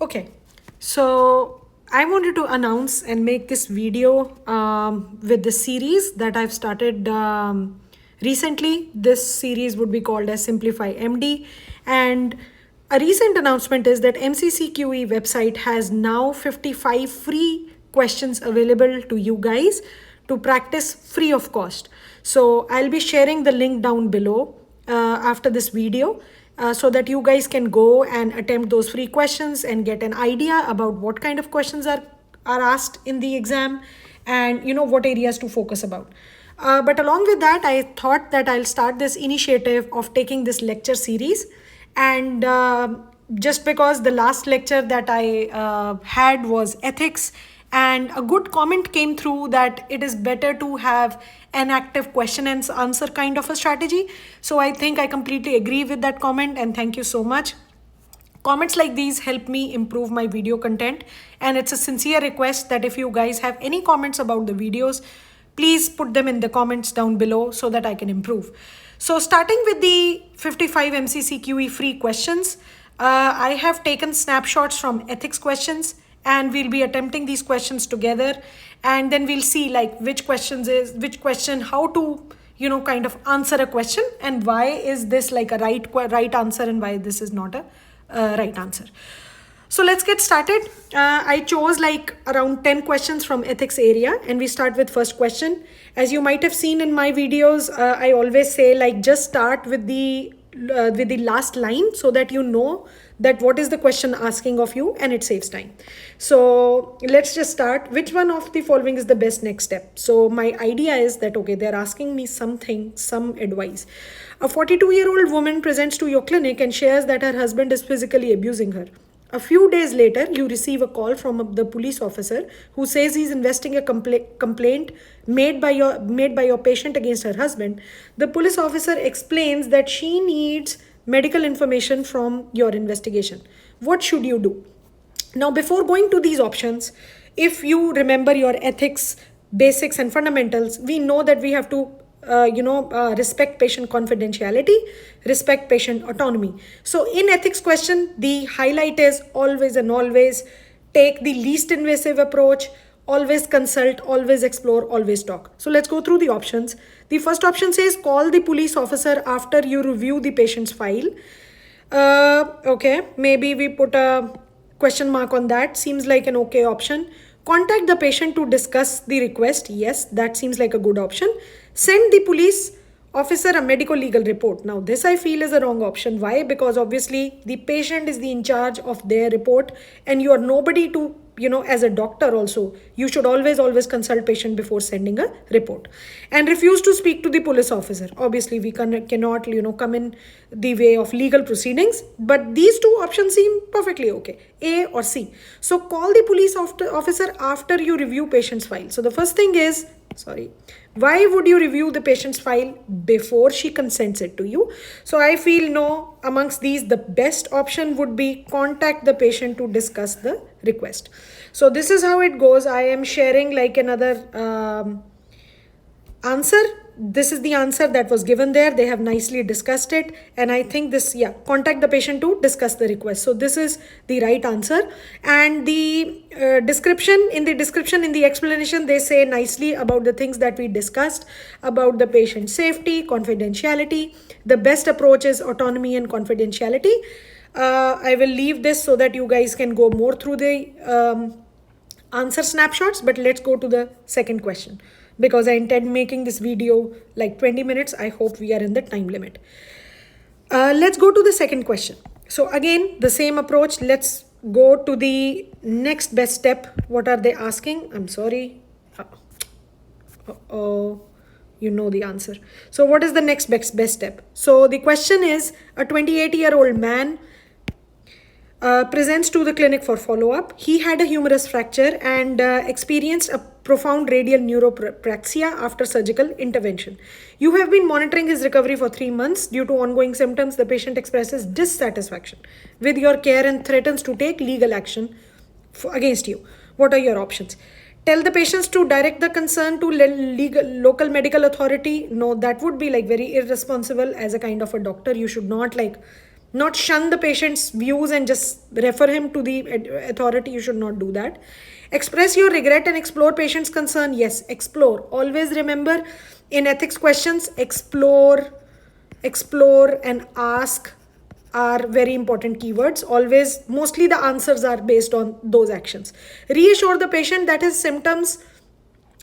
Okay, so I wanted to announce and make this video with the series that I've started recently. This series would be called as Simplify MD. And a recent announcement is that MCCQE website has now 55 free questions available to you guys to practice free of cost. So I'll be sharing the link down below after this video so that you guys can go and attempt those free questions and get an idea about what kind of questions are asked in the exam and what areas to focus about. But along with that, I thought that I'll start this initiative of taking this lecture series. And just because the last lecture that I had was ethics, and a good comment came through that it is better to have an active question and answer kind of a strategy. So I think I completely agree with that comment, and thank you so much. Comments like these help me improve my video content, and it's a sincere request that if you guys have any comments about the videos, please put them in the comments down below so that I can improve. So starting with the 55 MCCQE free questions, I have taken snapshots from ethics questions, and we'll be attempting these questions together, and then we'll see like which question, how to kind of answer a question, and why is this like a right answer and why this is not a right answer. So let's get started. I chose like around 10 questions from ethics area, and we start with first question. As you might have seen in my videos, I always say like just start with the last line so that you know that what is the question asking of you, and it saves time. So let's just start. Which one of the following is the best next step? So my idea is that, okay, they're asking me something, some advice. A 42-year-old woman presents to your clinic and shares that her husband is physically abusing her. A few days later, you receive a call from the police officer who says he's investigating a complaint made by your patient against her husband. The police officer explains that she needs medical information from your investigation. What should you do? Now, before going to these options, if you remember your ethics, basics, and fundamentals, we know that we have to respect patient confidentiality, respect patient autonomy. So in ethics question, the highlight is always and always take the least invasive approach, always consult, always explore, always talk. So let's go through the options. The first option says call the police officer after you review the patient's file. Okay, maybe we put a question mark on that. Seems like an okay option. Contact the patient to discuss the request. Yes, that seems like a good option. Send the police officer a medical legal report. Now, this I feel is a wrong option. Why? Because obviously the patient is the in charge of their report, and you are nobody to, as a doctor also, you should always consult patient before sending a report. And refuse to speak to the police officer. Obviously, we cannot, come in the way of legal proceedings, but these two options seem perfectly okay, A or C. So call the police officer after you review patient's file. So the first thing is, why would you review the patient's file before she consents it to you? So I feel no, amongst these, the best option would be contact the patient to discuss the request. So this is how it goes. I am sharing like another answer. This is the answer that was given there. They have nicely discussed it, and I think this, yeah, contact the patient to discuss the request. So this is the right answer. And the description in the explanation, they say nicely about the things that we discussed about the patient safety, confidentiality. The best approach is autonomy and confidentiality. I will leave this so that you guys can go more through the answer snapshots, but let's go to the second question, because I intend making this video like 20 minutes. I hope we are in the time limit. Let's go to the second question. So again, the same approach. Let's go to the next best step. What are they asking? I'm sorry. Uh-oh. You know the answer. So what is the next best step? So the question is, a 28-year-old man presents to the clinic for follow-up. He had a humerus fracture and experienced a profound radial neuropraxia after surgical intervention. You have been monitoring his recovery for 3 months. Due to ongoing symptoms, the patient expresses dissatisfaction with your care and threatens to take legal action against you. What are your options? Tell the patients to direct the concern to local medical authority. No, that would be like very irresponsible as a kind of a doctor. You should not like not shun the patient's views and just refer him to the authority. You should not do that. Express your regret and explore patient's concern. Yes, explore. Always remember, in ethics questions, explore, and ask are very important keywords. Always, mostly the answers are based on those actions. Reassure the patient that his symptoms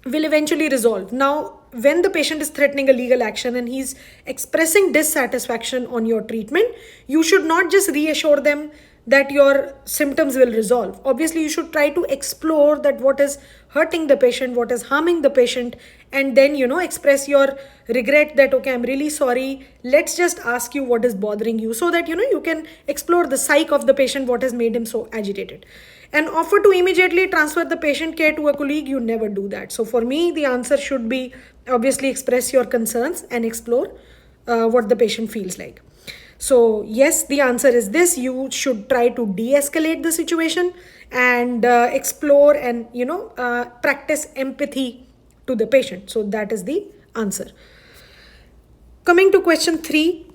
will eventually resolve. Now, when the patient is threatening a legal action and he's expressing dissatisfaction on your treatment, you should not just reassure them that your symptoms will resolve. Obviously, you should try to explore that what is hurting the patient, what is harming the patient, and then, express your regret that, okay, I'm really sorry. Let's just ask you what is bothering you, so that, you can explore the psyche of the patient, what has made him so agitated. And offer to immediately transfer the patient care to a colleague. You never do that. So for me, the answer should be, obviously, express your concerns and explore what the patient feels like. So yes, the answer is this. You should try to de-escalate the situation and explore and, practice empathy to the patient. So that is the answer. Coming to question 3.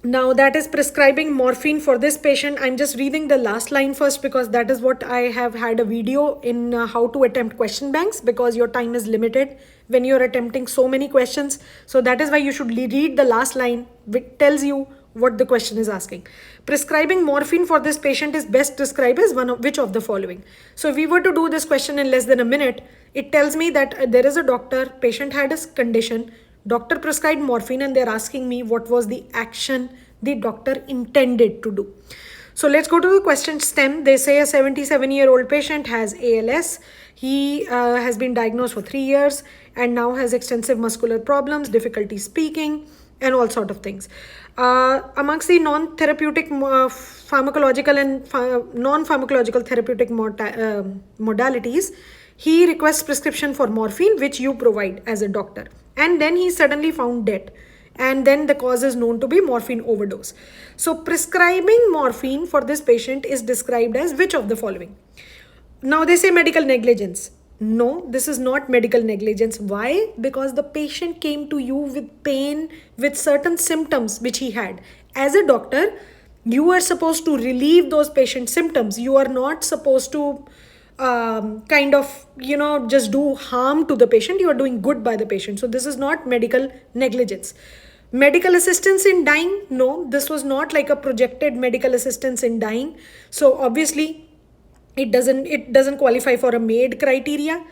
Now, that is prescribing morphine for this patient. I'm just reading the last line first because that is what I have had a video in how to attempt question banks, because your time is limited when you're attempting so many questions. So that is why you should read the last line, which tells you what the question is asking. Prescribing morphine for this patient is best described as which of the following. So if we were to do this question in less than a minute, it tells me that there is a doctor, patient had a condition, doctor prescribed morphine, and they're asking me what was the action the doctor intended to do. So let's go to the question stem. They say a 77-year-old patient has ALS. He has been diagnosed for 3 years and now has extensive muscular problems, difficulty speaking, and all sort of things. Amongst the non-therapeutic pharmacological and non-pharmacological therapeutic modalities, he requests prescription for morphine, which you provide as a doctor. And then he suddenly found dead. And then the cause is known to be morphine overdose. So prescribing morphine for this patient is described as which of the following? Now they say medical negligence. No, this is not medical negligence. Why? Because the patient came to you with pain, with certain symptoms which he had. As a doctor, you are supposed to relieve those patient symptoms. You are not supposed to just do harm to the patient. You are doing good by the patient. So this is not medical negligence. Medical assistance in dying? No, this was not like a projected medical assistance in dying. So obviously it doesn't qualify for a MAID criteria.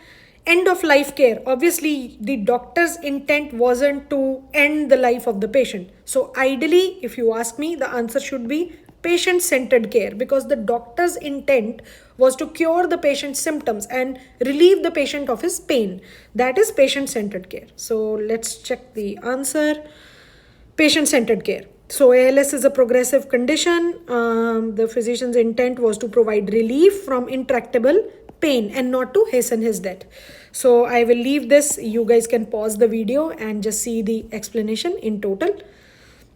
End of life care. Obviously the doctor's intent wasn't to end the life of the patient. So ideally, if you ask me, the answer should be patient-centered care, because the doctor's intent was to cure the patient's symptoms and relieve the patient of his pain. That is patient-centered care. So let's check the answer. Patient-centered care. So ALS is a progressive condition. The physician's intent was to provide relief from intractable pain and not to hasten his death. So I will leave this. You guys can pause the video and just see the explanation in total.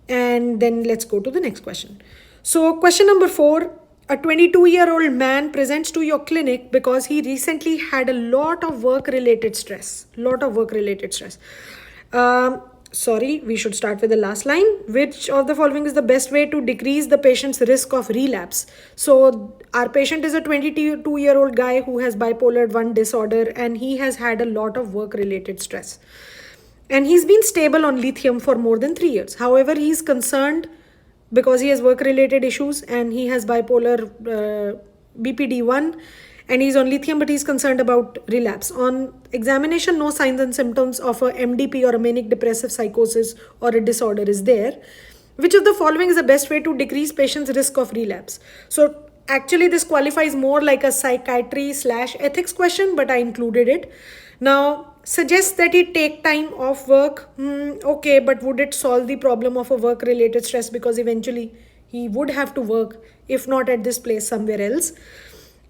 And then let's go to the next question. So question number 4, a 22-year-old man presents to your clinic because he recently had a lot of work-related stress. Sorry, we should start with the last line. Which of the following is the best way to decrease the patient's risk of relapse? So our patient is a 22-year-old guy who has bipolar 1 disorder, and he has had a lot of work-related stress. And he's been stable on lithium for more than 3 years. However, he's concerned because he has work-related issues and he has bipolar BPD1 and he's on lithium, but he's concerned about relapse. On examination, no signs and symptoms of a MDP or a manic depressive psychosis or a disorder is there. Which of the following is the best way to decrease patient's risk of relapse? So actually this qualifies more like a psychiatry/ethics question, but I included it. Now, suggest that he take time off work. Okay, but would it solve the problem of a work-related stress? Because eventually he would have to work, if not at this place, somewhere else.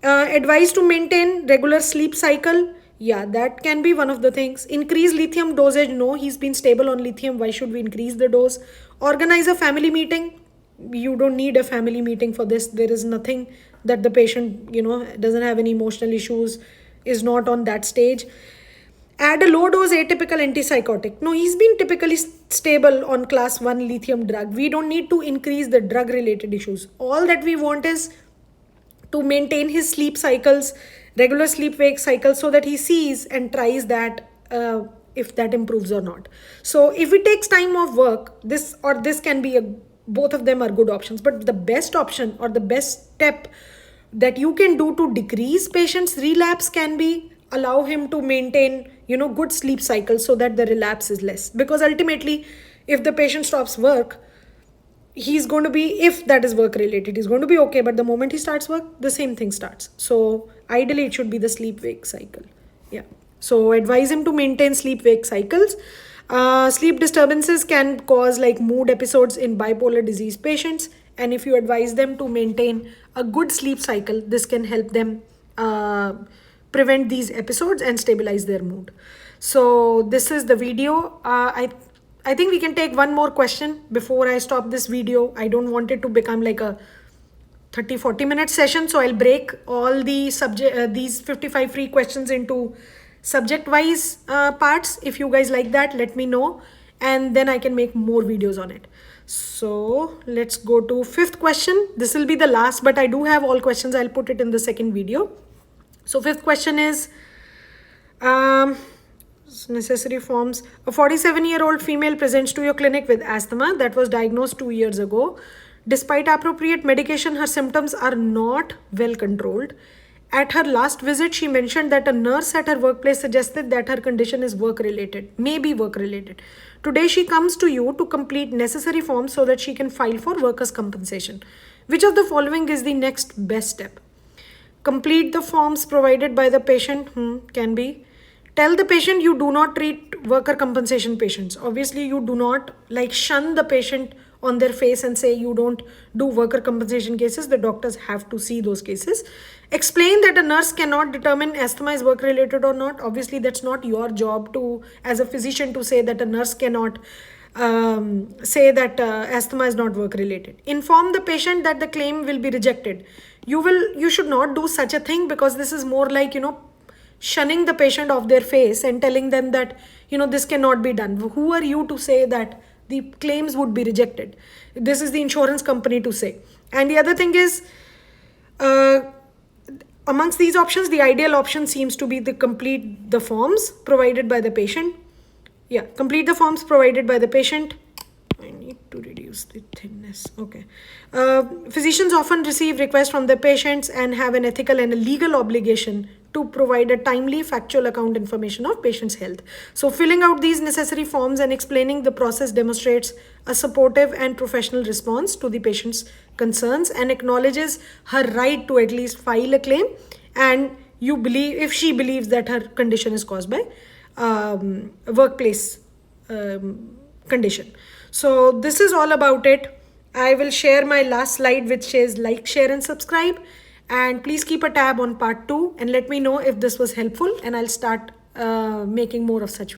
Advice to maintain regular sleep cycle. Yeah, that can be one of the things. Increase lithium dosage. No, he's been stable on lithium. Why should we increase the dose? Organize a family meeting. You don't need a family meeting for this. There is nothing that the patient, doesn't have any emotional issues, is not on that stage. Add a low dose atypical antipsychotic. No, he's been typically stable on class 1 lithium drug. We don't need to increase the drug related issues. All that we want is to maintain his sleep cycles, regular sleep wake cycles, so that he sees and tries that if that improves or not. So if it takes time off work, this can be both of them are good options, but the best option or the best step that you can do to decrease patient's relapse can be allow him to maintain good sleep cycles so that the relapse is less. Because ultimately, if the patient stops work, he's going to be, if that is work related, he's going to be okay, but the moment he starts work, the same thing starts. So ideally it should be the sleep wake cycle. Yeah, so advise him to maintain sleep wake cycles. Sleep disturbances can cause like mood episodes in bipolar disease patients, and if you advise them to maintain a good sleep cycle, this can help them prevent these episodes and stabilize their mood. So this is the video. I think we can take one more question before I stop this video. I don't want it to become like a 30-40 minute session, so I'll break all the these 55 free questions into subject wise parts. If you guys like that, let me know, and then I can make more videos on it. So let's go to fifth question. This will be the last, but I do have all questions. I'll put it in the second video. So fifth question is necessary forms. A 47-year-old female presents to your clinic with asthma that was diagnosed 2 years ago. Despite appropriate medication, her symptoms are not well controlled. At her last visit, she mentioned that a nurse at her workplace suggested that her condition is work-related, maybe work-related. Today, she comes to you to complete necessary forms so that she can file for workers' compensation. Which of the following is the next best step? Complete the forms provided by the patient. Can be. Tell the patient you do not treat worker compensation patients. Obviously, you do not shun the patient on their face and say you don't do worker compensation cases. The doctors have to see those cases. Explain that a nurse cannot determine asthma is work related or not. Obviously, that's not your job to, as a physician, to say that a nurse cannot say that asthma is not work related. Inform the patient that the claim will be rejected. You should not do such a thing, because this is more like shunning the patient off their face and telling them that this cannot be done. Who are you to say that the claims would be rejected? This is the insurance company to say. And the other thing is, amongst these options, the ideal option seems to be to complete the forms provided by the patient. Yeah, complete the forms provided by the patient. I need to reduce the thinness. Okay. Physicians often receive requests from their patients and have an ethical and a legal obligation to provide a timely, factual account information of patient's health. So filling out these necessary forms and explaining the process demonstrates a supportive and professional response to the patient's concerns and acknowledges her right to at least file a claim. And if she believes that her condition is caused by workplace condition. So this is all about it. I will share my last slide, which says like, share and subscribe. And please keep a tab on part 2 and let me know if this was helpful, and I'll start making more of such